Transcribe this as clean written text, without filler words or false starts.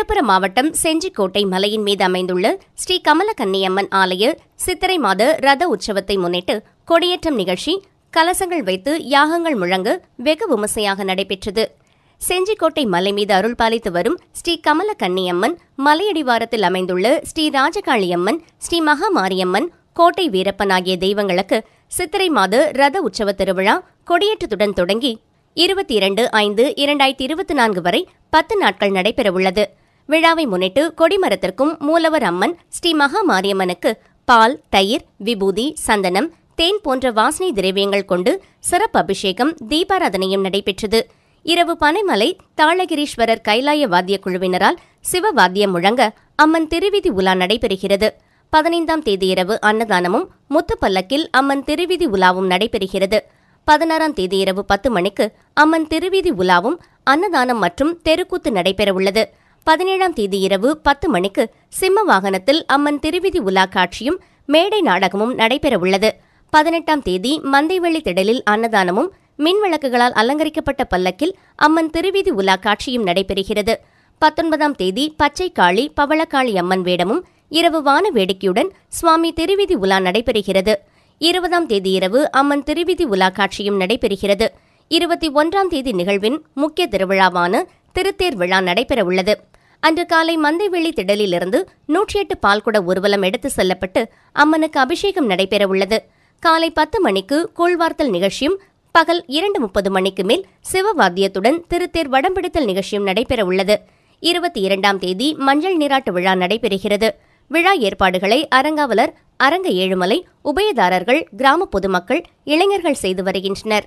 விழுப்புரம் மாவட்டம் செஞ்சிக்கோட்டை மலையின் மீது அமைந்துள்ள ஸ்ரீ கமலக்கன்னியம்மன் ஆலய சித்திரை மாத ரத உற்சவத்தை முன்னிட்டு கொடியேற்றம் நிகழ்ச்சி கலசங்கள் வைத்து யாகங்கள் முழங்க வெகு விமர்சையாக நடைபெற்றது. செஞ்சிக்கோட்டை மலை மீது அருள் பாலித்து வரும் ஸ்ரீ கமலக்கன்னியம்மன், மலையடிவாரத்தில் அமைந்துள்ள ஸ்ரீ ராஜகாளியம்மன், ஸ்ரீ மகாமாரியம்மன், கோட்டை வீரப்பன் ஆகிய தெய்வங்களுக்கு சித்திரை மாத ரத உற்சவ திருவிழா கொடியேற்றத்துடன் தொடங்கி 22/5/2024 வரை 10 நாட்கள் நடைபெறவுள்ளது. விழாவை முன்னிட்டு கொடிமரத்திற்கும் மூலவர் அம்மன் ஸ்ரீ மகாமாரியம்மனுக்கு பால், தயிர், விபூதி, சந்தனம், தேன் போன்ற வாசனை திரவியங்கள் கொண்டு சிறப்பு அபிஷேகம், தீபாராதனையும் நடைபெற்றது. இரவு பனைமலை தாளகிரீஸ்வரர் கைலாய வாத்திய குழுவினரால் சிவவாத்தியம் முழங்க அம்மன் திருவீதி உலா நடைபெறுகிறது. 15ஆம் தேதி இரவு அன்னதானமும் முத்துப்பல்லக்கில் அம்மன் திருவீதி உலாவும் நடைபெறுகிறது. 16ஆம் தேதி இரவு 10 மணிக்கு அம்மன் திருவீதி உலாவும் அன்னதானம் மற்றும் தெருக்கூத்து நடைபெறவுள்ளது. 17ஆம் தேதி இரவு 10 மணிக்கு சிம்ம வாகனத்தில் அம்மன் திருவீதி உலா காட்சியும் மேடை நாடகமும் நடைபெறவுள்ளது. 18ஆம் தேதி மந்தைவெளி திடலில் அன்னதானமும் மின் விளக்குகளால் அலங்கரிக்கப்பட்ட பல்லக்கில் அம்மன் திருவீதி உலா காட்சியும் நடைபெறுகிறது. 19ஆம் தேதி பச்சை காளி, பவளக்காளி அம்மன் வேடமும் இரவு வான வேடிக்கையுடன் சுவாமி திருவீதி உலா நடைபெறுகிறது. 20ஆம் தேதி இரவு அம்மன் திருவீதி உலா காட்சியும் நடைபெறுகிறது. 21ஆம் தேதி நிகழ்வின் முக்கிய திருவிழாவான திருத்தேர் விழா நடைபெறவுள்ளது. அன்று காலை மந்தைவெளி திடலிலிருந்து 108 பால்குட ஊர்வலம் எடுத்து செல்லப்பட்டு அம்மனுக்கு அபிஷேகம் நடைபெறவுள்ளது. காலை 10 மணிக்கு கூழ்வார்த்தல் நிகழ்ச்சியும் பகல் 2:30 மணிக்கு மேல் சிவவாத்தியத்துடன் திருத்தேர் வடம்பிடித்தல் நிகழ்ச்சியும் நடைபெறவுள்ளது. 22ஆம் தேதி மஞ்சள் நீராட்டு விழா நடைபெறுகிறது. விழா ஏற்பாடுகளை அரங்காவலர் அரங்க ஏழுமலை, உபயதாரர்கள், கிராம பொதுமக்கள், இளைஞர்கள் செய்து வருகின்றனர்.